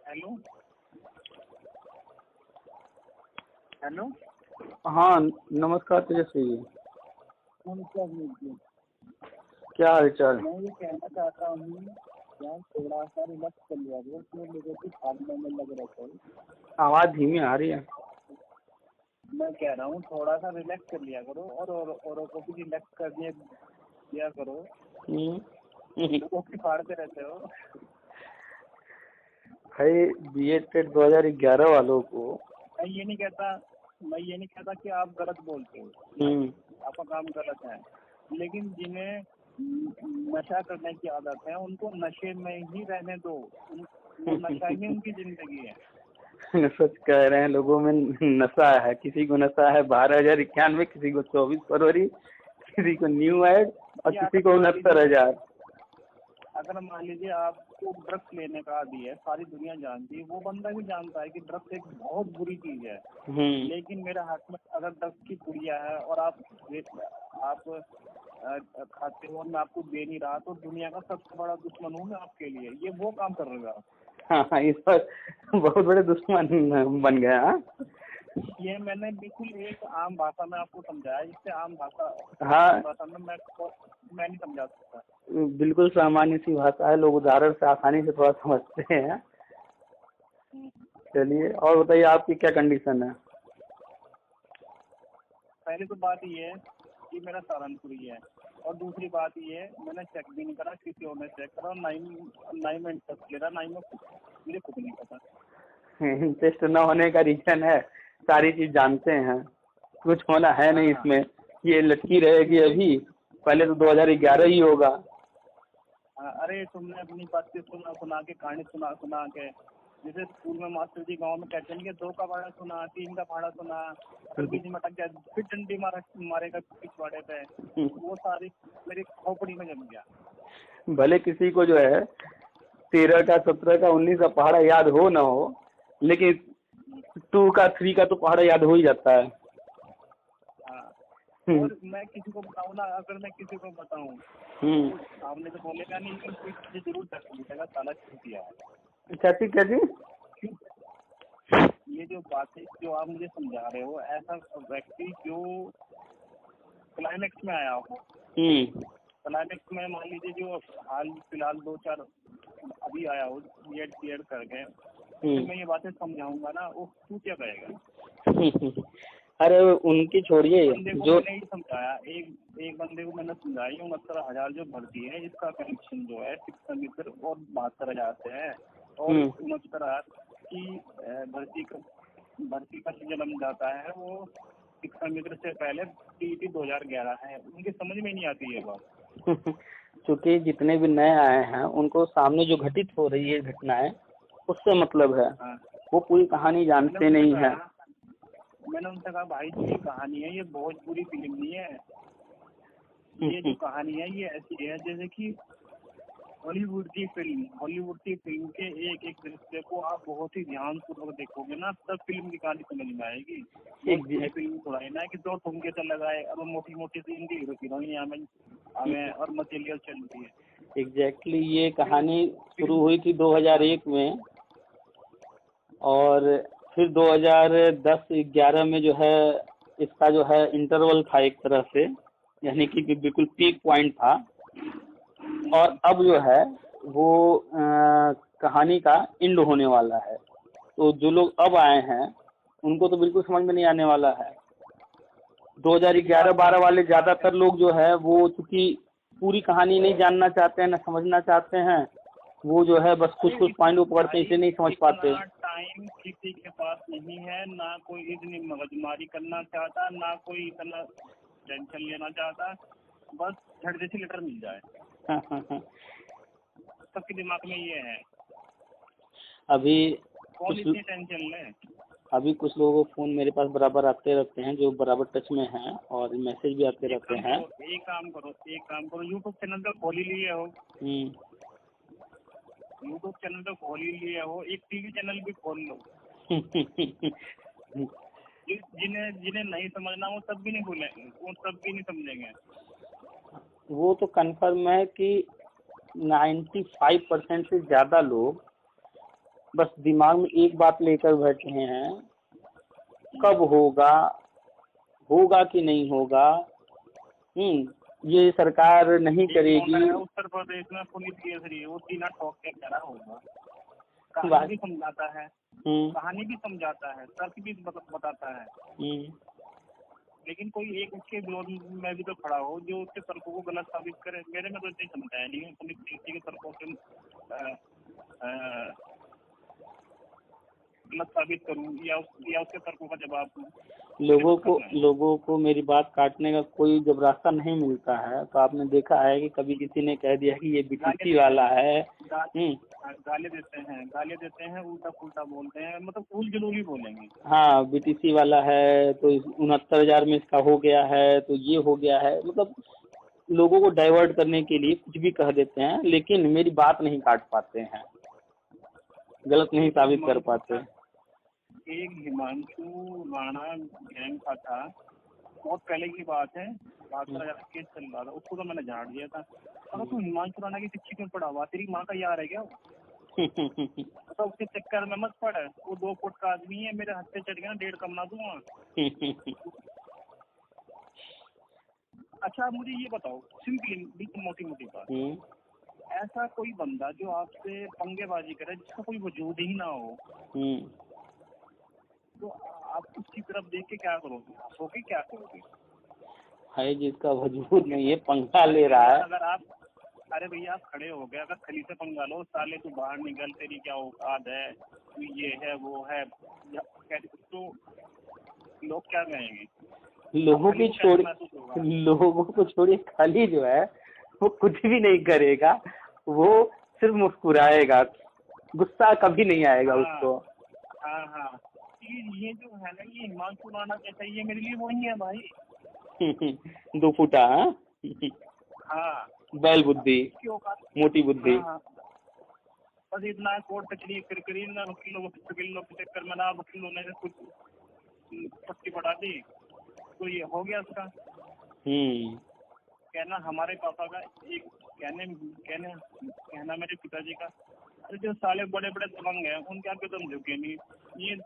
Hello hello. हाँ नमस्कार तेजस्वी जी। नमस्कार जी। क्या हाल चाल? मैं ये कहना चाहता हूँ यार, थोड़ा सा रिलैक्स कर लिया करो, इसमें लोगों की भागने में लग रहता है। आवाज़ धीमी आ रही है। मैं कह रहा हूँ थोड़ा सा रिलैक्स कर लिया करो और औरों को भी रिलैक्स कर दिया करो। लोगों की फाड़ते रहते हो। भाई BEd 2011 वालों को मैं ये नहीं कहता कि आप गलत बोलते हो, आपका काम गलत है, लेकिन जिन्हें नशा करने की आदत है उनको नशे में ही रहने दो। नशा ही उनकी जिंदगी है। सच कह रहे हैं, लोगों में नशा है। किसी को नशा है 12,091, किसी को 24 फरवरी, किसी को न्यू एड और किसी को 69,000। अगर मान लीजिए आपको ड्रग्स लेने का आदी है, सारी दुनिया जानती है, वो बंदा भी जानता है कि ड्रग्स एक बहुत बुरी चीज है, लेकिन मेरे हाथ में अगर ड्रग्स की पुड़िया है और आप खाते हो और मैं आपको दे नहीं रहा, तो दुनिया का सबसे बड़ा दुश्मन हूँ मैं आपके लिए। ये वो काम कर रहे हो। हाँ, इस पर बहुत बड़े दुश्मन बन गए। हाँ, ये मैंने बिल्कुल एक आम भाषा में आपको समझाया, जिससे आम भाषा में मैं नहीं समझा सकता। बिल्कुल सामान्य सी भाषा है, लोग उदाहरण से आसानी से थोड़ा समझते हैं। चलिए और बताइए, आपकी क्या कंडीशन है? पहली तो बात ये है कि मेरा सहारनपुरी है, और दूसरी बात ये है मैंने चेक भी नहीं करा, किसी और ने चेक करा, ना ही मैं इंटरेस्ट ले रहा, ना ही मुझे खुद नहीं पता। इंटरेस्ट न होने का रीजन है सारी चीज जानते हैं, कुछ होना है नहीं इसमें। ये लटकी रहेगी अभी, पहले तो 2011 ही होगा। अरे तुमने अपनी बातें सुना के, कहानी सुना के, जैसे स्कूल में मास्टर जी गांव में कहते हैं कि 2 का भाड़ा सुना, 3 का भाड़ा सुना, बीच में अटक गया, फिर डंडी मारेगा पिछवाड़े पे, वो सारी मेरी खोपड़ी में जम गया। भले किसी को जो है 13 का, 17 का, 19 का पहाड़ा याद हो ना हो, लेकिन 2 का, 3 का तो पहाड़ा याद हो ही जाता है। और मैं किसी को बताऊँ ना, अगर मैं किसी को बताऊँ सामने तो बोलेगा नहीं, लेकिन कोई चीज जरूर पूछेगा, साला क्यों किया है। कैसी ये जो बातें जो आप मुझे समझा रहे हो, ऐसा व्यक्ति जो क्लाइमेक्स में आया हो, क्लाइमेक्स में मान लीजिए जो हाल फिलहाल 2-4 अभी आया हो बीएड करके, मैं ये बातें समझाऊंगा ना, वो तू क्या कहेगा। अरे उनकी छोड़िए, जो नहीं समझाया, एक बंदे को मैंने समझाया 69,000 जो भर्ती है, इसका कनेक्शन जो है शिक्षा मित्र और 72,000 से है, और 69,000 की भर्ती का जन्म जाता है वो शिक्षा मित्र से पहले TET 2011 है। उनके समझ में नहीं आती है बात। क्योंकि जितने भी नए आए हैं उनको सामने जो घटित हो रही है घटनाएं, उससे मतलब है। वो पूरी कहानी जानते नहीं है। मैंने उनसे कहा भाई जी कहानी है, ये बहुत बुरी फिल्म नहीं है, ये जो कहानी है ये ऐसी है जैसे कि हॉलीवुड की फिल्म के एक एक दृश्य को आप बहुत ही ध्यान पूर्वक देखोगे ना, तब फिल्म की कहानी समझ में आएगी। एक फिल्म थोड़ा है ना कि 2 ठुमके तो लगाए और मोटी मोटी सी हिंदी हीरोइन हमें और मटेरियल चलती है। एग्जैक्टली ये कहानी शुरू हुई थी 2001 में, और फिर 2010-11 में जो है इसका जो है इंटरवल था एक तरह से, यानी कि बिल्कुल पीक पॉइंट था। और अब जो है वो कहानी का एंड होने वाला है। तो जो लोग अब आए हैं उनको तो बिल्कुल समझ में नहीं आने वाला है। 2011-12 वाले ज़्यादातर लोग जो है वो चूँकि पूरी कहानी नहीं जानना चाहते हैं, ना समझना चाहते हैं, वो जो है बस कुछ पॉइंट को पकड़ते हैं, इसे नहीं समझ पाते। टाइम किसी के पास नहीं है, ना कोई इतनी मगजमारी करना चाहता, ना कोई इतना टेंशन लेना चाहता, बस झट जैसी लेटर मिल जाए। सबके दिमाग में ये है। अभी कौन इतनी टेंशन ले। अभी कुछ लोगों को फ़ोन मेरे पास बराबर आते रहते हैं जो बराबर टच में हैं, और मैसेज भी आते रहते हैं। एक काम करो यूट्यूब चैनल तो खोल ही लिए हो। यूट्यूब चैनल तो खोल ही लिए हो, एक टीवी चैनल भी खोल लो। जिन्हें नहीं समझना वो तब भी नहीं भूलेंगे, वो तब भी नहीं समझेंगे। वो तो कन्फर्म है कि 95% से ज़्यादा लोग बस दिमाग में एक बात लेकर बैठे हैं, कब होगा, होगा कि नहीं होगा। ये सरकार नहीं करेगी। उत्तर प्रदेश में पुलिस केसरी है, वो सीना ठोक के करा होगा, कहानी भी समझाता है, कहानी भी समझाता है, तर्क भी बताता है, लेकिन कोई एक उसके विरोध में भी तो खड़ा हो जो उसके तर्कों को गलत साबित करे। मेरे में तो इतनी समझ आया नहीं पुलिस केसरी के तर्कों से गलत साबित करूं या उसके तर्कों का जवाब दूं। लोगों को मेरी बात काटने का कोई जब रास्ता नहीं मिलता है तो आपने देखा है कि कभी किसी ने कह दिया कि ये बीटीसी वाला है, गाली देते हैं, उल्टा पुल्टा बोलते हैं, मतलब उल जलूल ही बोलेंगे। हाँ, बीटीसी वाला है तो 69,000 में इसका हो गया है, तो ये हो गया है, मतलब लोगों को डाइवर्ट करने के लिए कुछ भी कह देते हैं, लेकिन मेरी बात नहीं काट पाते हैं, गलत नहीं साबित कर पाते। एक हिमांशु राणा गैंग का था, बहुत पहले की बात है, 72,000 केस चल रहा था, उसको तो मैंने झाड़ दिया था। अगर तू हिमांशु राणा की शिक्षी क्यों पढ़ा हुआ, तेरी माँ का यार है क्या? तो उसके चक्कर में मत पड़, वो 2 फुट का आदमी है, मेरे हाथ पे चढ़ गया 1.5 कमना दूंगा। अच्छा, मुझे ये बताओ सिंपली मोटी बात, ऐसा कोई बंदा जो आपसे पंगेबाजी करे जिसका कोई वजूद ही ना हो, तो आप उसकी तरफ देख के क्या करोगे, हंसोगे, क्या करोगे? है जिसका वजूद नहीं है, पंगा ले रहा है। अगर आप, अरे भैया आप खड़े हो गए, अगर खली से पंगा लो, साले तू बाहर निकल, तेरी क्या औकात है, तू ये है वो है, तो लोग क्या कहेंगे? लोगों को छोड़िए, खाली जो है वो कुछ भी नहीं करेगा, वो सिर्फ मुस्कुराएगा, गुस्सा कभी नहीं आएगा उसको। हाँ, ये जो है ना, ये हिमांशु राणा कैसा, ये मेरे लिए वही है भाई। 2 फुटा। हाँ, बैल बुद्धि, मोटी बुद्धि। बस इतना कोर्ट कचहरी फिर ना वकीलों के चक्कर में ना वकीलों ने कुछ पट्टी बढ़ा दी तो ये हो गया उसका। कहना हमारे पापा का, एक कहना मेरे पिताजी का, अरे जो साले बड़े बड़े दबंग हैं उनके आगे तुम झुके नहीं, ये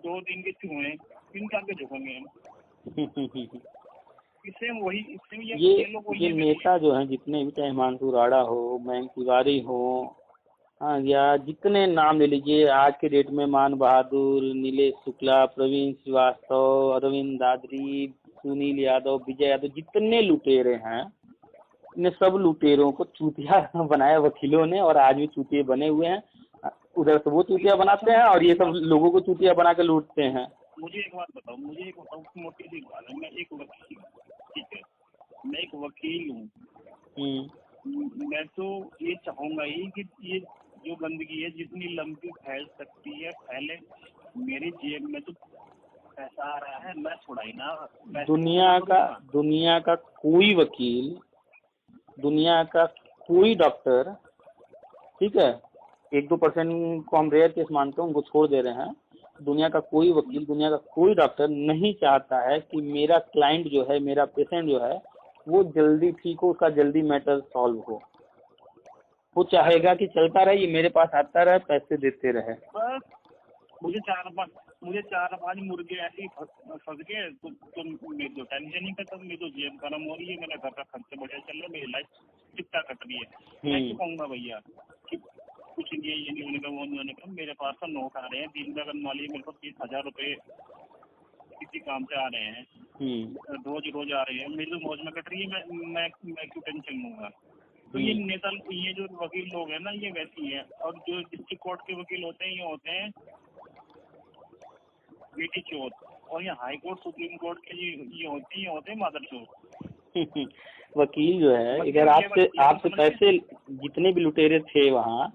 2 दिन के चूहे इनके आगे झुकेंगे हम। ये नेता जो है जितने भी, चाहे हिमांशु राणा हो, मयंक तिवारी हो, हाँ, या जितने नाम ले लीजिए आज के डेट में, मान बहादुर, नीलेश शुक्ला, प्रवीण श्रीवास्तव, अरविंद दादरी, सुनील यादव, विजय यादव, जितने लुटेरे हैं, इन सब लुटेरों को चूतिया बनाया वकीलों ने, और आज भी चूतिया बने हुए हैं। उधर से वो चूतिया बनाते हैं और ये सब लोगों को चूतिया बना के लूटते हैं। मुझे एक बात बताओ, मोटी सी बात है, मैं एक वकील, ठीक है, मैं एक वकील हूँ, मैं तो ये चाहूंगा ही कि ये जो गंदगी है जितनी लंबी फैल सकती है फैले, मेरी जेब में तो पैसा आ रहा है, मैं थोड़ा ही ना दुनिया का कोई वकील, दुनिया का कोई डॉक्टर, ठीक है, 1-2% को हम रेयर केस मानते हैं, उनको छोड़ दे रहे हैं, दुनिया का कोई वकील, दुनिया का कोई डॉक्टर नहीं चाहता है कि मेरा क्लाइंट जो है, मेरा पेशेंट जो है, वो जल्दी ठीक हो, उसका जल्दी मैटर सॉल्व हो। वो चाहेगा कि चलता रहे, ये मेरे पास आता रहे, पैसे देते रहे। बस मुझे 4-5 मुर्गे ऐसे फंस गए तो मेरी तो टेंशन नहीं खत्म, मेरी तो जेब गर्म हो रही है, मेरा घर का खर्चा बढ़िया चल रहा है, मेरी लाइफ चिपटा कट रही है। मैं क्यों कहूँगा भैया कि कुछ नहीं, ये नहीं होने का, वो नहीं होने का, मेरे पास तो नोट आ रहे हैं, दिन का करने वाली मेरे को 30,000 रुपए किसी काम से आ रहे हैं, रोज आ रहे हैं, मेरी तो मौज में कट रही है, मैं क्यों टेंशन लूंगा? तो ये नेता, ये जो वकील लोग हैं ना, ये वैसी है, और जो डिस्ट्रिक्ट कोर्ट के वकील होते हैं, ये होते हैं बेटी चोर, और ये हाई कोर्ट सुप्रीम कोर्ट के ये होते हैं मादर चोर। वकील जो है, अगर आपसे पैसे, जितने भी लुटेरे थे वहाँ,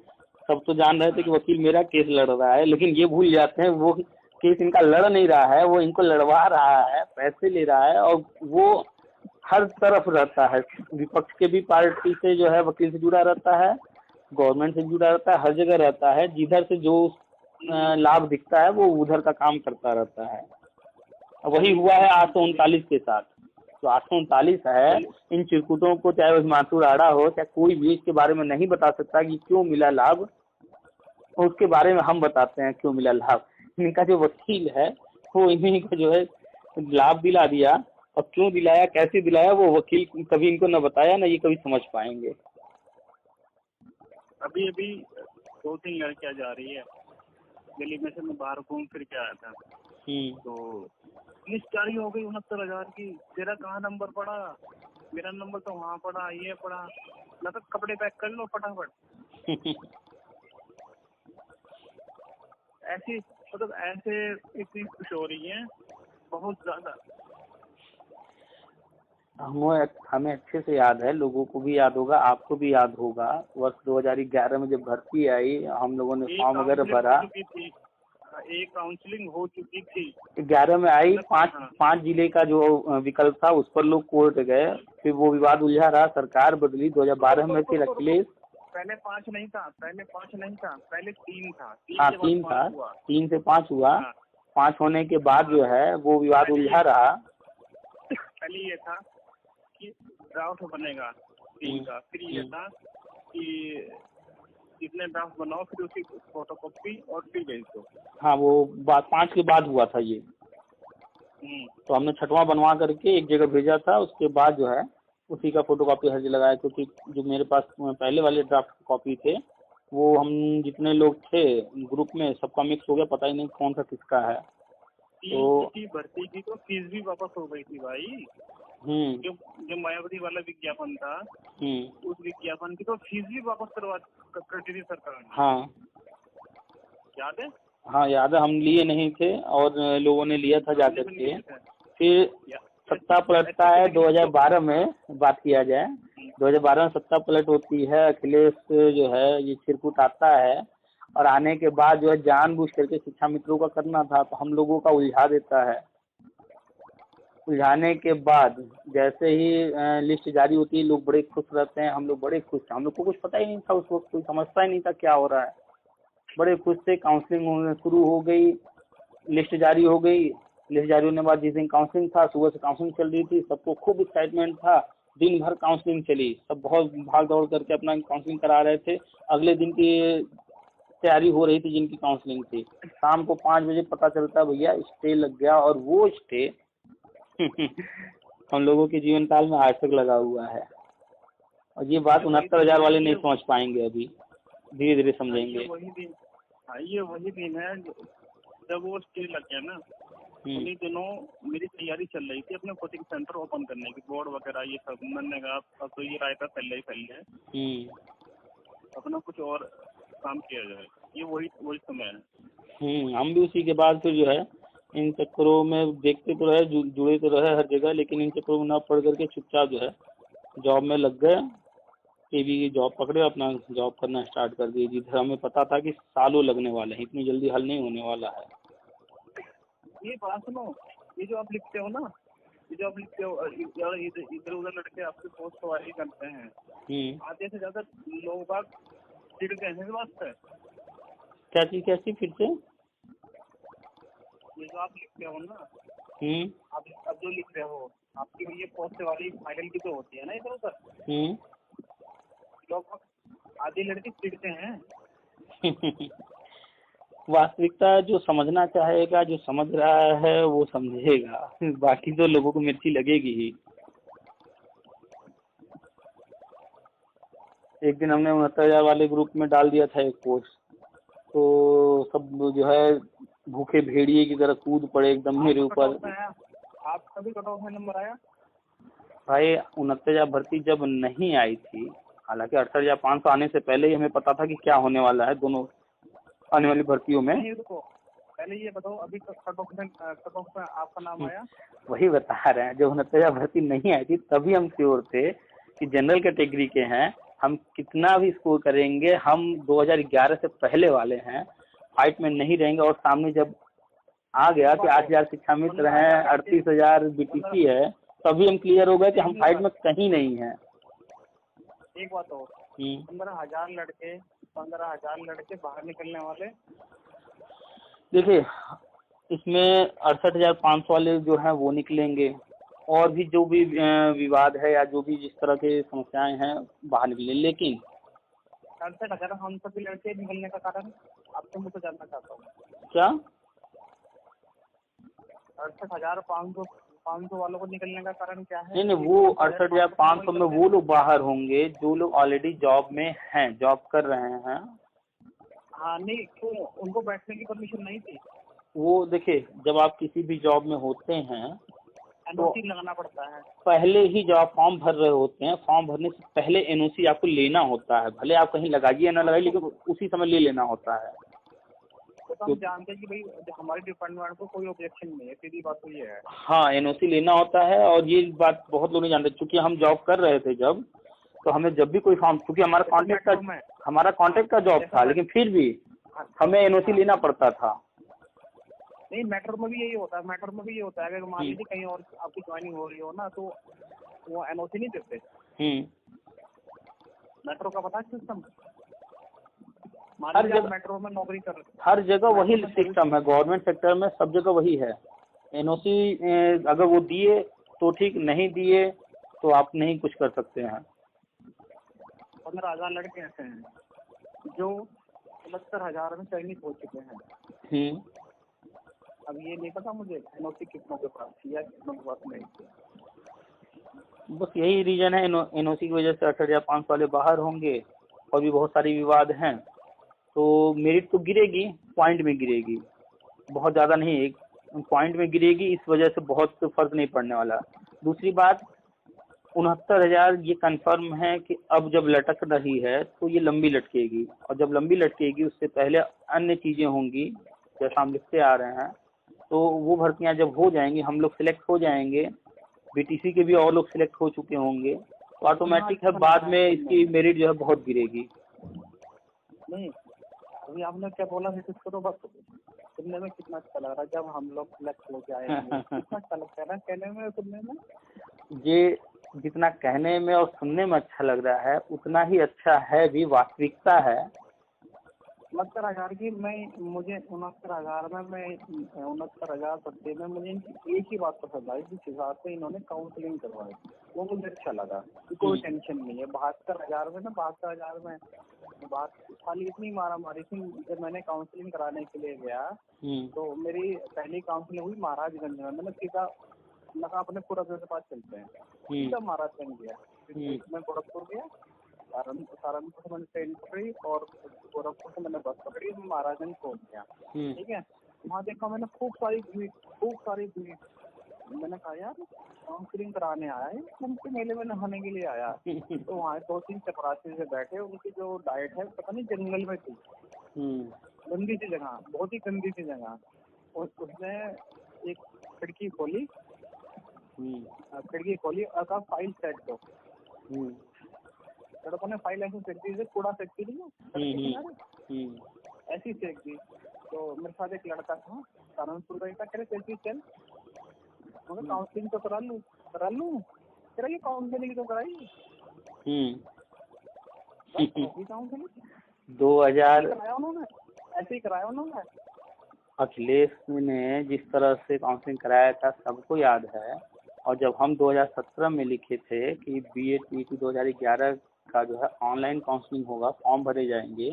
सब तो जान रहे थे कि वकील मेरा केस लड़ रहा है, लेकिन ये भूल जाते हैं वो केस इनका लड़ नहीं रहा है, वो इनको लड़वा रहा है, पैसे ले रहा है, और वो हर तरफ रहता है, विपक्ष के भी पार्टी से जो है वकील से जुड़ा रहता है, गवर्नमेंट से जुड़ा रहता है, हर जगह रहता है, जिधर से जो लाभ दिखता है वो उधर का काम करता रहता है। वही हुआ है 839 के साथ। तो 839 है, इन चिरकुटों को, चाहे वो हिमांशु राणा हो, चाहे कोई भी, इसके बारे में नहीं बता सकता कि क्यों मिला लाभ, और उसके बारे में हम बताते हैं क्यों मिला लाभ। इनका जो वकील है वो इन्हीं को जो है लाभ दिला दिया, और क्यों दिलाया कैसे दिलाया वो वकील कभी इनको न बताया, ना ये कभी समझ पाएंगे। अभी अभी 2-3 लड़कियां जा रही है दिल्ली में से, मैं बाहर घूम फिर के आया था, तो लिस्ट जारी हो गई 69,000 की। तेरा कहाँ नंबर पड़ा? मेरा नंबर तो वहाँ पड़ा, ये पड़ा। मतलब कपड़े पैक कर लो फटाफट। ऐसी मतलब ऐसे इतनी खुश हो रही है बहुत ज्यादा। हमें अच्छे से याद है, लोगों को भी याद होगा, आपको भी याद होगा, वर्ष 2011 में जब भर्ती आई हम लोगों ने फॉर्म वगैरह भरा। एक काउंसलिंग हो चुकी थी, 11 में आई। 5 जिले का जो विकल्प था उस पर लोग कोर्ट गए, फिर वो विवाद उलझा रहा, सरकार बदली 2012 में, फिर अखिलेश। पहले 5 नहीं था, पहले 3 था। हाँ 3 था, 3 से 5 हुआ। 5 होने के बाद जो है वो विवाद उलझा रहा। पहले ये था कि ड्राफ्ट बनेगा 3 का, फिर ये था कि कितने ड्राफ्ट बनाओ, फिर उसकी फोटोकॉपी और फिर भेज दो। हाँ वो बात 5 के बाद हुआ था ये। तो हमने 6वां बनवा करके एक जगह भेजा था, उसके बाद जो है उसी का फोटोकॉपी हर जगह लगाया, क्योंकि जो मेरे पास पहले वाले ड्राफ्ट कॉपी थे वो हम जितने लोग थे ग्रुप में सबका मिक्स हो गया, पता ही नहीं कौन सा किसका है। तो भर्ती की तो फीस भी वापस हो गई थी भाई। जो मायावती वाला विज्ञापन था, उस विज्ञापन की तो फीस भी वापस करती थी सरकार। हाँ याद है? हाँ याद है, हम लिए नहीं थे और लोगों ने लिया था जाकर के। फिर सत्ता पलटता है 2012 में, बात किया जाए 2012 में सत्ता पलट होती है, अखिलेश जो है ये चिरकुट आता है, और आने के बाद जो है जानबूझ करके शिक्षा मित्रों का करना था तो हम लोगों का उलझा देता है। उलझाने के बाद जैसे ही लिस्ट जारी होती है लोग बड़े खुश रहते हैं, हम लोग बड़े खुश थे, हम लोग को कुछ पता ही नहीं था उस वक्त, कोई समझता ही नहीं था क्या हो रहा है, बड़े खुश थे। काउंसलिंग शुरू हो गई, लिस्ट जारी हो गई। लिस्ट जारी होने के बाद जिस दिन काउंसलिंग था, सुबह से काउंसलिंग चल रही थी, सबको खूब एक्साइटमेंट था, दिन भर काउंसलिंग चली, सब बहुत भाग दौड़ करके अपना काउंसलिंग करा रहे थे। अगले दिन की तैयारी हो रही थी जिनकी काउंसलिंग थी। शाम को 5 बजे पता चलता भैया स्टे लग गया, और वो स्टे हम लोगों के जीवन काल में आज तक लगा हुआ है। और ये बात 69,000 वाले नहीं समझ पाएंगे, अभी धीरे धीरे समझेंगे। ये वही दिन है जब वो स्टे लग गया ना। उन्हीं दिनों मेरी तैयारी चल रही थी अपने कोचिंग सेंटर ओपन करने की, बोर्ड वगैरह ये सब। मैंने कहा अब तो ये रायता फैल है, अपना कुछ और काम किया जाए, ये वही समय है। हम भी उसी के बाद फिर जो है इन चक्करों में देखते तो रहे, जुड़े तो रहे हर जगह, लेकिन इन चक्करों में ना पढ़ करके चुपचाप जो है जॉब में लग गए। टीवी की जॉब पकड़े, अपना जॉब करना स्टार्ट कर दिए, जिधर हमें पता था कि सालों लगने वाले हैं, इतनी जल्दी हल नहीं होने वाला है। ये बात सुनो, ये जो आप लिखते हो ना, इधर उधर लड़के आपके पोस्ट सवारी करते हैं, आधे से ज्यादा लोग बात चिढ़ते हैं वास्ते। क्या चीज कैसी? फिर से ये जो आप लिखते हो ना, आप जो लिख रहे हो, आपकी ये पोस्ट वाली फाइनल की तो होती है ना इधर उधर, लोग आधे लड़के चिढ़ते हैं। वास्तविकता जो समझना चाहेगा, जो समझ रहा है वो समझेगा, बाकी तो लोगों को मिर्ची लगेगी ही। एक दिन हमने 69,000 वाले ग्रुप में डाल दिया था एक पोस्ट, तो सब जो है भूखे भेड़िए की तरह कूद पड़े एकदम मेरे ऊपर। आपका भी कट ऑफ में नंबर आया भाई? 69,000 भर्ती जब नहीं आई थी, हालांकि 68,500 आने से पहले ही हमें पता था कि क्या होने वाला है दोनों आने वाली भर्तियों में। पहले ये बताओ, अभी कट ऑफ में आपका नाम आया? वही बता रहे हैं, जब 69,000 भर्ती नहीं आई थी तभी हम श्योर थे कि जनरल कैटेगरी के हैं, हम कितना भी स्कोर करेंगे, हम 2011 से पहले वाले हैं, फाइट में नहीं रहेंगे। और सामने जब आ गया कि 8,000 शिक्षा मित्र हैं, 38,000 बीटीसी है, तभी हम क्लियर हो गए कि हम फाइट में कहीं नहीं है। एक बात और, 15,000 लड़के बाहर निकलने वाले। देखिए इसमें 68,500 वाले जो हैं वो निकलेंगे, और भी जो भी विवाद है या जो भी जिस तरह के समस्याएं हैं बाहर निकले। लेकिन 68,000 हम सब लड़के निकलने का कारण आपसे मुझसे जानना चाहता हूँ। क्या 68,500 वालों को निकलने का कारण क्या है? नहीं नहीं, वो 68,500 में वो लोग बाहर होंगे जो लोग ऑलरेडी जॉब में हैं, जॉब कर रहे हैं। हाँ नहीं, तो उनको बैठने की परमिशन नहीं थी? वो देखिए, जब आप किसी भी जॉब में होते हैं एनओसी लगाना पड़ता है। पहले ही जब आप फॉर्म भर रहे होते हैं, फॉर्म भरने से पहले एनओसी आपको लेना होता है। भले आप कहीं लगाइए ना लगाइए, लेकिन उसी समय ले लेना होता है। तो हम जानते हैं कि भाई हमारे डिपार्टमेंट को कोई ऑब्जेक्शन नहीं है, सीधी बात तो ये है। हाँ, एनओसी लेना होता है। और ये बात बहुत लोग नहीं जानते, क्योंकि हम जॉब कर रहे थे जब, तो हमें जब भी कोई फॉर्म, क्योंकि हमारा कॉन्ट्रैक्ट का जॉब था, लेकिन फिर भी हमें एनओसी लेना पड़ता था। नहीं, मेट्रो में भी यही होता है, मेट्रो में भी ये होता है। अगर मान लीजिए कहीं और आपकी ज्वाइनिंग हो रही हो ना, तो वो एनओसी नहीं देते। मेट्रो का पता है सिस्टम? हर जगह मेट्रो में नौकरी कर, हर जगह वही सिस्टम है, गवर्नमेंट सेक्टर में सब जगह वही है। एनओसी अगर वो दिए तो ठीक, नहीं दिए तो आप नहीं कुछ कर सकते हैं। 15,000 लड़के ऐसे हैं जो 69,000 में चयनित हो चुके हैं। अब ये नहीं पता मुझे एनओसी कितनों के पास थी या कितनों के पास नहीं थी। बस यही रीजन है, एनओसी की वजह से 68,500 वाले बाहर होंगे। और भी बहुत सारी विवाद हैं। तो मेरिट तो गिरेगी, पॉइंट में गिरेगी, बहुत ज़्यादा नहीं, एक पॉइंट में गिरेगी। इस वजह से बहुत फर्क नहीं पड़ने वाला। दूसरी बात, 69,000 ये कंफर्म है कि अब जब लटक रही है तो ये लंबी लटकेगी, और जब लंबी लटकेगी उससे पहले अन्य चीज़ें होंगी, जैसा हम लिखते आ रहे हैं। तो वो भर्तियां जब हो जाएंगी, हम लोग सिलेक्ट हो जाएंगे, बीटीसी के भी और लोग सिलेक्ट हो चुके होंगे, तो ऑटोमेटिक है बाद में इसकी मेरिट जो है बहुत गिरेगी। नहीं, अभी आपने क्या बोला है, इसको तो बस सुनने में कितना अच्छा लग रहा है। जब हम लोग सिलेक्ट हो जाएंगे कितना अच्छा लगता है ना कहने में, सुनने में। ये जितना कहने में और सुनने में अच्छा लग रहा है, उतना ही अच्छा है भी, वास्तविकता है। 69,000 की मुझे 69,000 में, मैं 69,000 भर्ती में मुझे इनकी एक ही बात पसंद आई, जिस हिसाब से इन्होंने काउंसलिंग करवाई वो मुझे अच्छा लगा कि कोई टेंशन नहीं है। 72,000 में ना, 72,000 में बात खाली इतनी मारा मारी थी। जब मैंने काउंसलिंग कराने के लिए गया तो मेरी पहली काउंसलिंग हुई महाराजगंज में। मैंने सीधा लगा अपने पुरस्कार के पास चलते हैं, सीधा महाराजगंज गया। मैं गोरखपुर गया, सहारनपुर से मैंने ट्रेन पकड़ी और गोरखपुर से मैंने बस पकड़ी, महाराजगंज पहुंच गया। ठीक है, वहाँ देखा मैंने खूब सारी भीड़। मैंने कहा यार काउंसलिंग कराने आया है, उनके मेले में नहाने के लिए आया। तो वहाँ 2-3 चपरासी से बैठे, उनकी जो डाइट है पता नहीं जंगल में थी, गंदी सी जगह, बहुत ही गंदी सी जगह। और उसने एक खिड़की खोली और कहा फाइल सेट दो। लड़कों ने फाइल ऐसी फेंक दी, कूड़ा फेंकती थी ऐसी फेंक दी। तो मेरे साथ एक लड़का था, सहारनपुर का, कह रहे कैसी चल, मगर काउंसलिंग तो करा लूँ, कह रहा ये काउंसलिंग तो कराई। 2000 उन्होंने ऐसे ही कराया उन्होंने। अखिलेश ने जिस तरह से काउंसलिंग कराया था सबको याद है। और जब हम 2017 में लिखे थे कि BED 2011 का जो है ऑनलाइन काउंसलिंग होगा, फॉर्म भरे जाएंगे,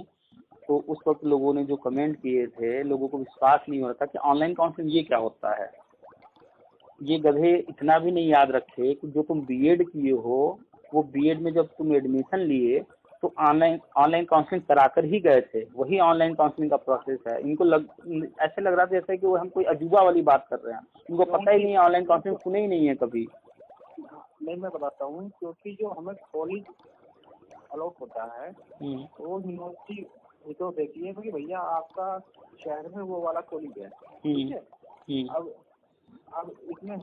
तो उस वक्त लोगों ने जो कमेंट किए थे, लोगों को विश्वास नहीं हो रहा था कि ऑनलाइन काउंसलिंग ये क्या होता है। ये गधे इतना भी नहीं याद रखे कि जो तुम बीएड किए हो, वो बीएड में जब तुम एडमिशन लिए तो ऑनलाइन काउंसलिंग कराकर ही गए थे। वही ऑनलाइन काउंसलिंग का प्रोसेस है। इनको ऐसे लग रहा था जैसे कि वो हम कोई अजूबा वाली बात कर रहे हैं, इनको पता ही नहीं है, ऑनलाइन काउंसलिंग सुने ही नहीं है कभी। नहीं, मैं बताता हूँ, क्योंकि जो हमें कॉलेज अलॉट होता है वो यूनिवर्सिटी तो देखती है कि भैया आपका शहर में वो वाला कॉलेज है, ठीक है। अब इसमें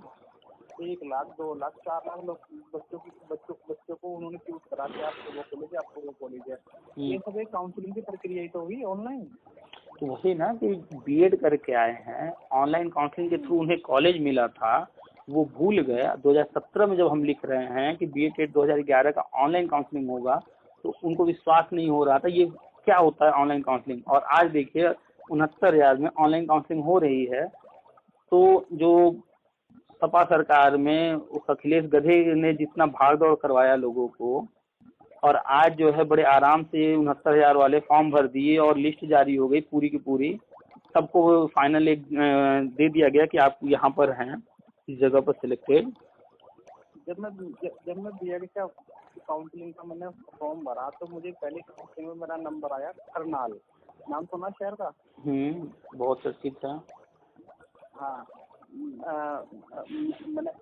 1 लाख 2 लाख 4 लाख लोग बच्चों को उन्होंने चूज करा के आपको वो कॉलेज है। ये सब एक काउंसलिंग की प्रक्रिया ही तो हुई ऑनलाइन। तो वही ना कि बीएड करके आए हैं, ऑनलाइन काउंसलिंग के थ्रू उन्हें कॉलेज मिला था, वो भूल गए। 2017 में जब हम लिख रहे हैं कि BED 2011 का ऑनलाइन काउंसलिंग होगा, तो उनको विश्वास नहीं हो रहा था ये क्या होता है ऑनलाइन काउंसलिंग। और आज देखिए 69,000 में ऑनलाइन काउंसलिंग हो रही है। तो जो सपा सरकार में उस अखिलेश गधे ने जितना भाग दौड़ करवाया लोगों को, और आज जो है बड़े आराम से 69,000 वाले फॉर्म भर दिए और लिस्ट जारी हो गई पूरी की पूरी। सबको फाइनल एक दे दिया गया कि आप यहाँ पर हैं, इस जगह पर सिलेक्टेड। जब मैं बीएड का काउंसलिंग का मैंने फॉर्म भरा तो मुझे पहले काउंसलिंग में मेरा नंबर आया करनाल। नाम सुना शहर का? बहुत चर्चित था। हाँ, मैंने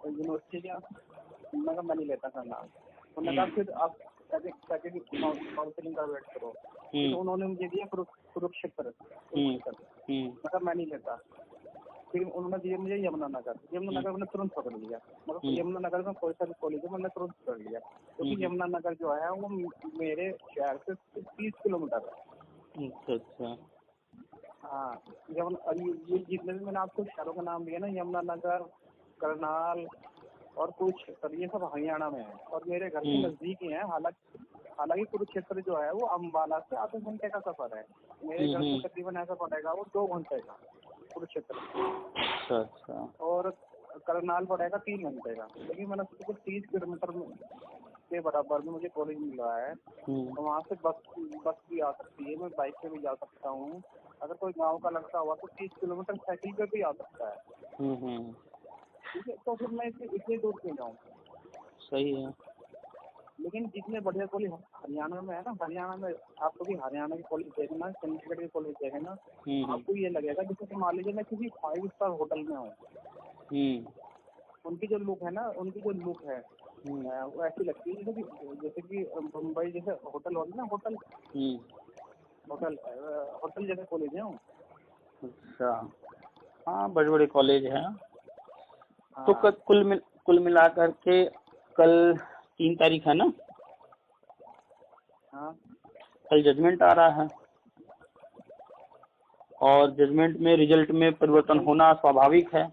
यूनिवर्सिटी का मैं नहीं लेता करनाल। उन्होंने कहा फिर आप काउंसलिंग का वेट करो। तो उन्होंने मुझे दिया कुरुक्षेत्र। मतलब मैं नहीं लेता। फिर उन्होंने दिया मुझे यमुनानगर। मैंने तुरंत पकड़ लिया। मतलब यमुनानगर में कोई सा भी कॉलेज है मैंने तुरंत पकड़ लिया, क्योंकि यमुनानगर जो है वो मेरे शहर से 30 किलोमीटर है। अच्छा। हाँ, ये जितने भी मैंने आपको शहरों का नाम दिया ना, यमुनानगर, करनाल और कुरुक्षेत्र, ये सब हरियाणा में है और मेरे घर के नजदीक ही है। हालांकि कुरुक्षेत्र जो है वो अम्बाला से आधे घंटे का सफर है। मेरे घर से तकरीबन ऐसा पड़ेगा वो 2 घंटे का कुरुक्षेत्र। अच्छा। और करनाल पड़ेगा 3 घंटे का। लेकिन मैंने सोचा 30 किलोमीटर के बराबर में मुझे कॉलेज मिल रहा है, तो वहाँ से बस भी आ सकती है, मैं बाइक पे भी जा सकता हूँ। अगर कोई गांव का लड़का हुआ तो 30 किलोमीटर साइकिल पे भी आ सकता है। ठीक है, तो फिर मैं इतनी दूर क्यों जाऊँ? सही है। लेकिन जितने बढ़िया कॉलेज हरियाणा में है ना, हरियाणा में आपको भी हरियाणा के कॉलेज देखना, चंडीगढ़ के कॉलेज देखना, आपको ये लगेगा जैसे कि मान लीजिए मैं किसी 5 स्टार होटल में हूँ। उनकी जो लुक है वो ऐसी लगती है जैसे कि मुंबई जैसे होटल होगी ना, होटल जैसे कॉलेज है। अच्छा, हाँ, बड़े बड़े कॉलेज हैं। तो कुल मिलाकर के कल 3 तारीख है ना? हाँ, कल जजमेंट आ रहा है और जजमेंट में रिजल्ट में परिवर्तन होना स्वाभाविक है।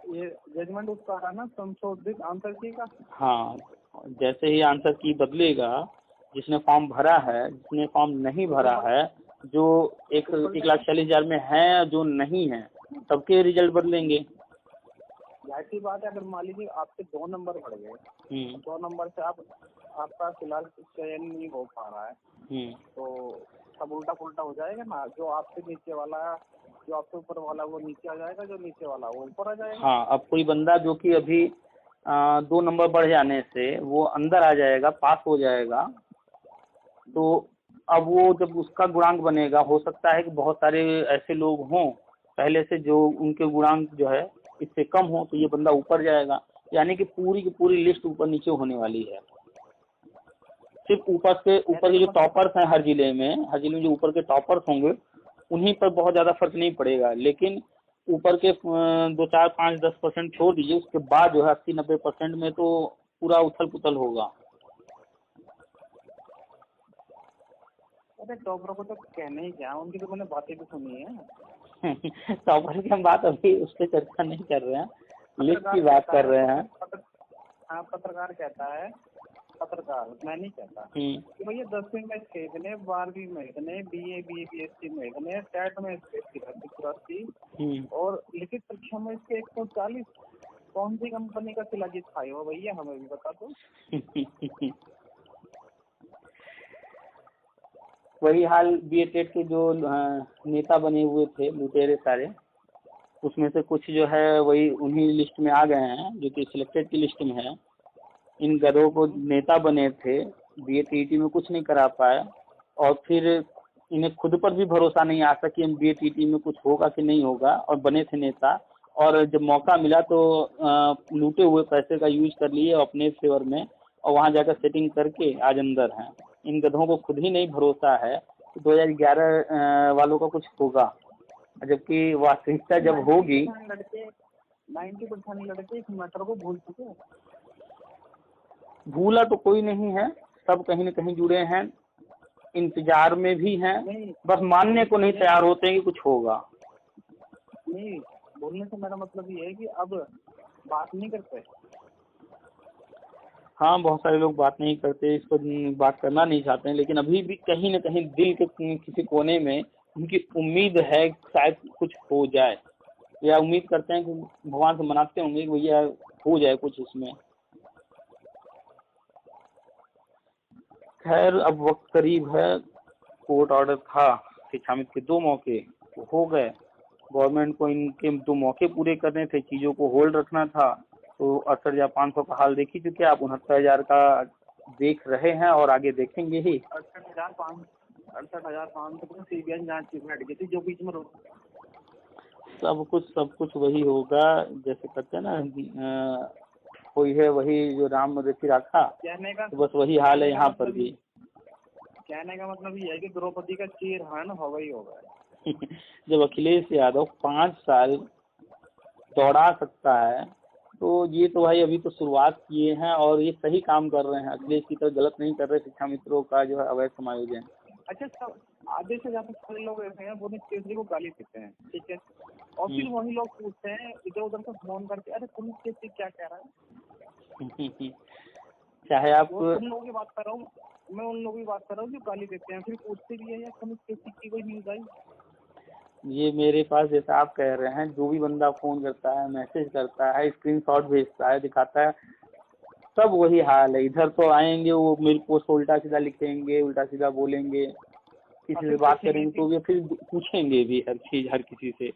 ये जजमेंट उसका है ना, संशोधित आंसर की का? हाँ, जैसे ही आंसर की बदलेगा, जिसने फॉर्म भरा है, जिसने फॉर्म नहीं भरा है, जो 1,40,000 में है, जो नहीं है, सबके रिजल्ट बदलेंगे। ऐसी बात है, अगर मान लीजिए आपके 2 नंबर बढ़ गए, 2 नंबर से आपका फिलहाल चयन नहीं हो पा रहा है, तो सब उल्टा पुल्टा हो जाएगा ना। जो आपसे नीचे वाला, जो आपसे ऊपर वाला वो नीचे आ जाएगा, जो नीचे वाला वो ऊपर आ जाएगा। हाँ, अब कोई बंदा जो कि अभी 2 नंबर बढ़ जाने से वो अंदर आ जाएगा, पास हो जाएगा, तो अब वो जब उसका गुणांक बनेगा, हो सकता है कि बहुत सारे ऐसे लोग हों पहले से जो उनके गुणांक जो है इससे कम हो, तो ये बंदा ऊपर जाएगा। यानी कि पूरी की पूरी लिस्ट ऊपर नीचे होने वाली है। सिर्फ ऊपर के जो टॉपर्स हैं हर जिले में जो ऊपर के टॉपर्स होंगे उन्हीं पर बहुत ज़्यादा फर्क नहीं पड़ेगा, लेकिन ऊपर के 2, 4, 5, 10% छोड़ दीजिए, उसके बाद जो है 80-90% में तो पूरा उथल पुथल होगा। अरे टॉपर को तो कहने ही क्या, उनकी तो मैंने बातें भी सुनी है। टॉपर की हम बात अभी उस पर चर्चा नहीं कर रहे हैं, लिस्ट की बात कर रहे हैं। हाँ, पत्रकार कहता है, पत्रकार, मैं नहीं कहता कि भैया 10वीं में थे इतने, 12वीं में इतने, BA BSc में इतने, टेट में इसके 83 और लिखित परीक्षा में इसके 140। कौन सी कंपनी का शिलाजीत खाए हो भैया, हमें भी बता दो। वही हाल BA टेट के जो नेता बने हुए थे लुटेरे सारे, उसमें से कुछ जो है वही उन्हीं लिस्ट में आ गए हैं जो कि सिलेक्टेड की लिस्ट में है। इन गधों को नेता बने थे, BA TET में कुछ नहीं करा पाए और फिर इन्हें खुद पर भी भरोसा नहीं आता कि हम BA TET में कुछ होगा कि नहीं होगा, और बने थे नेता, और जब मौका मिला तो लूटे हुए पैसे का यूज कर लिए अपने फेवर में और वहाँ जाकर सेटिंग करके आज अंदर हैं। इन गधों को खुद ही नहीं भरोसा है कि 2011 वालों का कुछ होगा, जबकि वास्तविकता जब होगी 90% लड़के इस मैटर को भूल चुके हैं। भूला तो कोई नहीं है, सब कहीं न कहीं जुड़े हैं, इंतजार में भी हैं, बस मानने को नहीं तैयार होते हैं कि कुछ होगा। नहीं, बोलने से मेरा मतलब ये है कि अब बात नहीं करते। हाँ, बहुत सारे लोग बात नहीं करते, इस पर बात करना नहीं चाहते हैं, लेकिन अभी भी कहीं न कहीं दिल के किसी कोने में उनकी उम्मीद है शायद कुछ हो जाए, या उम्मीद करते हैं कि भगवान से मनाते होंगे कि भैया हो जाए कुछ इसमें। खैर अब वक्त करीब है, कोर्ट ऑर्डर था, शिक्षामित्र के 2 मौके तो हो गए, गवर्नमेंट को इनके 2 मौके पूरे करने थे, चीज़ों को होल्ड रखना था। तो 68,500 का हाल देख ही चुके आप, 69,000 का देख रहे हैं और आगे देखेंगे ही। 68,500 तो सीबीआई जांच की बैठ गई थी जो बीच में सब कुछ वही होगा, जैसे कहते हैं ना कोई है वही जो राम रखी रखा, कहने का तो बस वही हाल है यहाँ पर भी। कहने का मतलब ये है कि द्रौपदी का चीरहरण होगा ही होगा। जब अखिलेश यादव 5 साल दौड़ा सकता है तो ये तो भाई अभी तो शुरुआत किए हैं और ये सही काम कर रहे हैं, अखिलेश की तरह गलत नहीं कर रहे शिक्षा मित्रों का जो है अवैध समायोजन। अच्छा, सब आधे से ज्यादा सारे लोग ऐसे हैं वो केसरी को गाली देते हैं, ठीक है, और फिर वही लोग पूछते हैं इधर उधर से फोन करके, अरे पुलिस केसरी क्या कह रहा है। चाहे आप उन लोगों की बात कर रहा हूँ मैं, उन लोगों की बात कर रहा हूँ जो गाली देते हैं, फिर पूछते भी है यार पुलिस केसरी की कोई न्यूज आई। ये मेरे पास जैसा आप कह रहे हैं, जो भी बंदा फोन करता है, मैसेज करता है, स्क्रीनशॉट भेजता है, दिखाता है, सब वही हाल है। इधर तो आएंगे वो मेरे पोस्ट उल्टा सीधा लिखेंगे, उल्टा सीधा बोलेंगे, किसी से बात करेंगे तो भी फिर पूछेंगे भी हर चीज हर किसी से,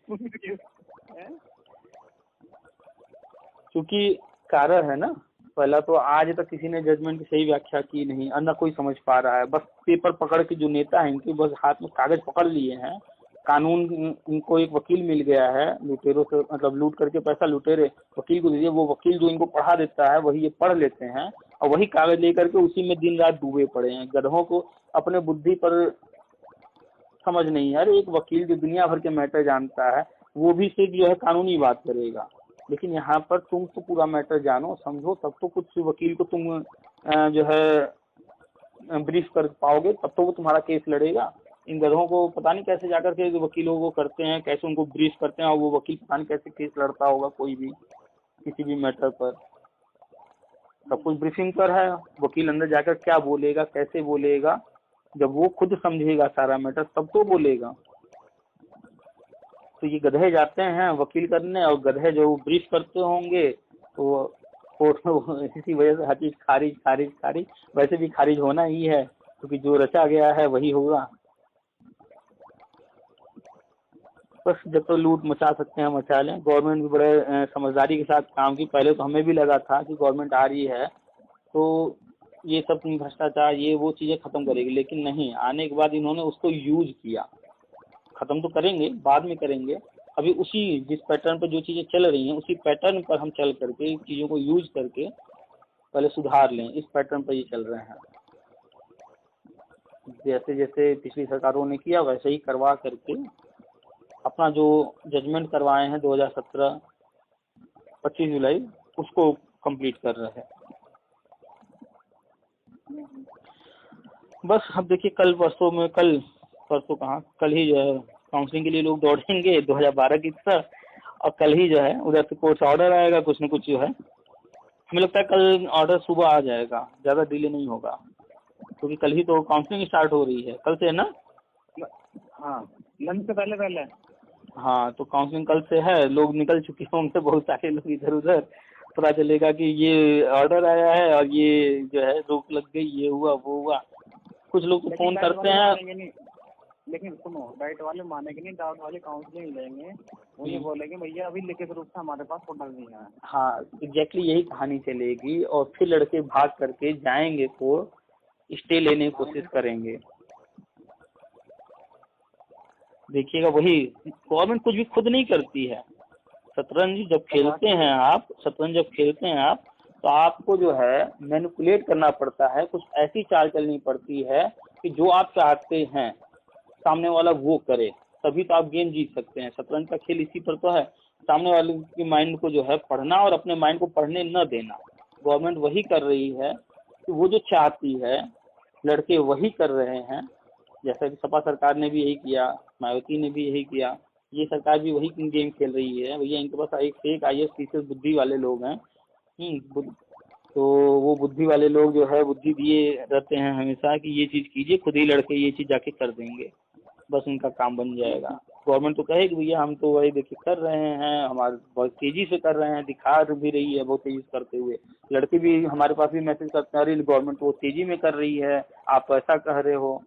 क्योंकि कारण है ना। पहला तो आज तक किसी ने जजमेंट की सही व्याख्या की नहीं, न कोई समझ पा रहा है, बस पेपर पकड़ के जो नेता है इनके बस हाथ में कागज पकड़ लिए हैं, कानून इनको एक वकील मिल गया है, लुटेरों से मतलब लूट करके पैसा लुटेरे वकील को दीजिए, वो वकील जो इनको पढ़ा देता है वही ये पढ़ लेते हैं और वही कागज लेकर के उसी में दिन रात डूबे पड़े हैं। गधों को अपने बुद्धि पर समझ नहीं है। अरे एक वकील जो दुनिया भर के मैटर जानता है वो भी सिर्फ जो है कानूनी बात करेगा, लेकिन यहाँ पर तुम तो पूरा मैटर जानो समझो, तब तो कुछ वकील को तुम जो है ब्रीफ कर पाओगे, तब तो वो तुम्हारा केस लड़ेगा। इन गधों को पता नहीं कैसे जाकर के वकीलों को करते हैं, कैसे उनको ब्रीफ करते हैं और वो वकील पता नहीं कैसे केस लड़ता होगा कोई भी किसी भी मैटर पर। सब कुछ ब्रीफिंग पर है, वकील अंदर जाकर क्या बोलेगा कैसे बोलेगा, जब वो खुद समझेगा सारा मैटर तब तो बोलेगा। तो ये गधे जाते हैं वकील करने और गधे जो ब्रीफ करते होंगे तो कोर्ट में इसी वजह से हर चीज खारिज खारिज खारिज, वैसे भी खारिज होना ही है क्योंकि जो रचा गया है वही होगा। बस जब तो लूट मचा सकते हैं मचा लें। गवर्नमेंट भी बड़े समझदारी के साथ काम की, पहले तो हमें भी लगा था कि गवर्नमेंट आ रही है तो ये सब भ्रष्टाचार ये वो चीज़ें खत्म करेगी, लेकिन नहीं, आने के बाद इन्होंने उसको यूज किया। खत्म तो करेंगे बाद में करेंगे, अभी उसी जिस पैटर्न पर जो चीज़ें चल रही हैं उसी पैटर्न पर हम चल करके चीज़ों को यूज करके पहले सुधार लें। इस पैटर्न पर ये चल रहे हैं, जैसे जैसे पिछली सरकारों ने किया वैसे ही करवा करके अपना जो जजमेंट करवाए हैं 2017 25 जुलाई उसको कंप्लीट कर रहे हैं। बस अब देखिए कल परसों कहाँ, कल ही जो है काउंसलिंग के लिए लोग दौड़ेंगे 2012 की तरह, और कल ही जो है उधर से कोर्ट से ऑर्डर आएगा कुछ न कुछ जो है, हमें लगता है कल ऑर्डर सुबह आ जाएगा, ज़्यादा डिले नहीं होगा क्योंकि कल ही तो काउंसलिंग स्टार्ट हो रही है, कल से है ना। हाँ लंच से पहले हाँ तो काउंसलिंग कल से है, लोग निकल चुके होंगे बहुत सारे लोग इधर उधर, पता चलेगा कि ये ऑर्डर आया है और ये जो है रोक लग गई, ये हुआ वो हुआ। कुछ लोग तो फोन करते हैं, लेकिन सुनो डाइट वाले मानेंगे नहीं, डाउट वाले काउंसलिंग लेंगे, वो ये बोलेंगे भैया अभी लिखित रूप से हमारे पास ऑर्डर नहीं है। हाँ एग्जैक्टली यही कहानी चलेगी और फिर लड़के भाग करके जाएंगे कोर्ट, स्टे लेने की कोशिश करेंगे। देखिएगा वही गवर्नमेंट कुछ भी खुद नहीं करती है। शतरंज जब खेलते हैं आप तो आपको जो है मैनिपुलेट करना पड़ता है, कुछ ऐसी चाल चलनी पड़ती है कि जो आप चाहते हैं सामने वाला वो करे, तभी तो आप गेम जीत सकते हैं। शतरंज का खेल इसी पर तो है, सामने वाले के माइंड को जो है पढ़ना और अपने माइंड को पढ़ने न देना। गवर्नमेंट वही कर रही है कि वो जो चाहती है लड़के वही कर रहे हैं, जैसा कि सपा सरकार ने भी यही किया, मायावती ने भी यही किया, ये सरकार भी वही गेम खेल रही है। भैया इनके पास एक फेक IAS बुद्धि वाले लोग हैं, तो वो बुद्धि वाले लोग जो है बुद्धि दिए रहते हैं हमेशा कि ये चीज़ कीजिए, खुद ही लड़के ये चीज़ जाके कर देंगे, बस उनका काम बन जाएगा। गवर्नमेंट तो कहेगी भैया हम तो वही देखिए कर रहे हैं, हमारे बहुत तेजी से कर रहे हैं, दिखा भी रही है बहुत तेजी से करते हुए। लड़के भी हमारे पास भी मैसेज करते हैं, अरे गवर्नमेंट तो तेजी में कर रही है, आप ऐसा कह रहे हो।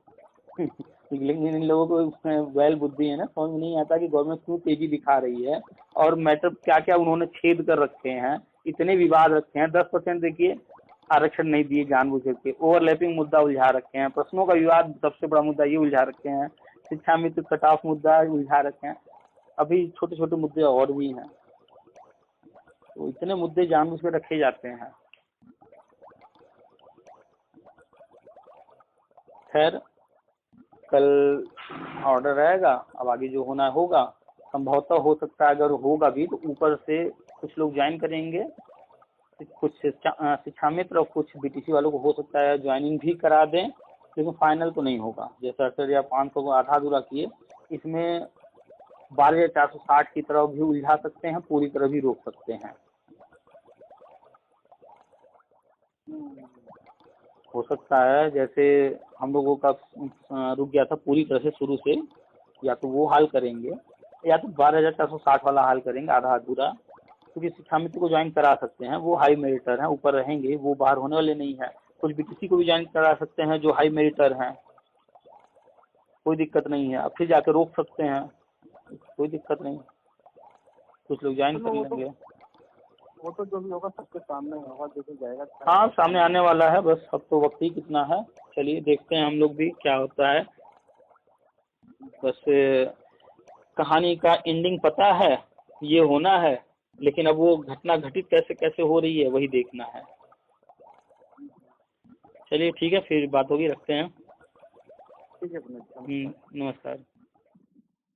लेकिन इन लोगों को बैल बुद्धि है ना, समझ में नहीं आता कि गवर्नमेंट क्यों तेजी दिखा रही है। और मैटर क्या क्या उन्होंने छेद कर रखे हैं, इतने विवाद रखे हैं। 10% देखिए आरक्षण नहीं दिए जानबूझ के, ओवरलैपिंग मुद्दा उलझा रखे हैं, प्रश्नों का विवाद सबसे बड़ा मुद्दा ये उलझा रखे हैं, शिक्षा मित्र कट ऑफ मुद्दा उलझा रखे हैं, अभी छोटे छोटे मुद्दे और भी हैं। तो इतने मुद्दे जानबूझ के रखे जाते हैं। खैर कल ऑर्डर आएगा, अब आगे जो होना होगा। संभवतः हो सकता है अगर होगा भी तो ऊपर से कुछ लोग ज्वाइन करेंगे, कुछ शिक्षा मित्र और कुछ बीटीसी वालों को हो सकता है ज्वाइनिंग भी करा दें, लेकिन फाइनल तो नहीं होगा। जैसे 68 या 500 को आधा अधूरा किए, इसमें 12,460 की तरफ भी उलझा सकते हैं, पूरी तरह भी रोक सकते हैं। हो सकता है जैसे हम लोगों का रुक गया था पूरी तरह से शुरू से, या तो वो हाल करेंगे या तो 12,460 वाला हाल करेंगे आधा अधूरा, क्योंकि शिक्षा मित्र को ज्वाइन करा सकते हैं, वो हाई मेरिटर हैं, ऊपर रहेंगे, वो बाहर होने वाले नहीं है। कुछ बीटीसी को भी ज्वाइन करा सकते हैं जो हाई मेरिटर हैं, कोई दिक्कत नहीं है। अब फिर जाकर रोक सकते हैं, कोई दिक्कत नहीं, कुछ लोग ज्वाइन कर लेंगे। वो तो जो भी होगा सबके सामने होगा, देखा जाएगा। हाँ सामने आने वाला है, बस अब तो वक्त ही कितना है। चलिए देखते हैं हम लोग भी क्या होता है। बस कहानी का एंडिंग पता है, ये होना है, लेकिन अब वो घटना घटित कैसे कैसे हो रही है वही देखना है। चलिए ठीक है, फिर बात होगी, रखते हैं। ठीक है, नमस्कार।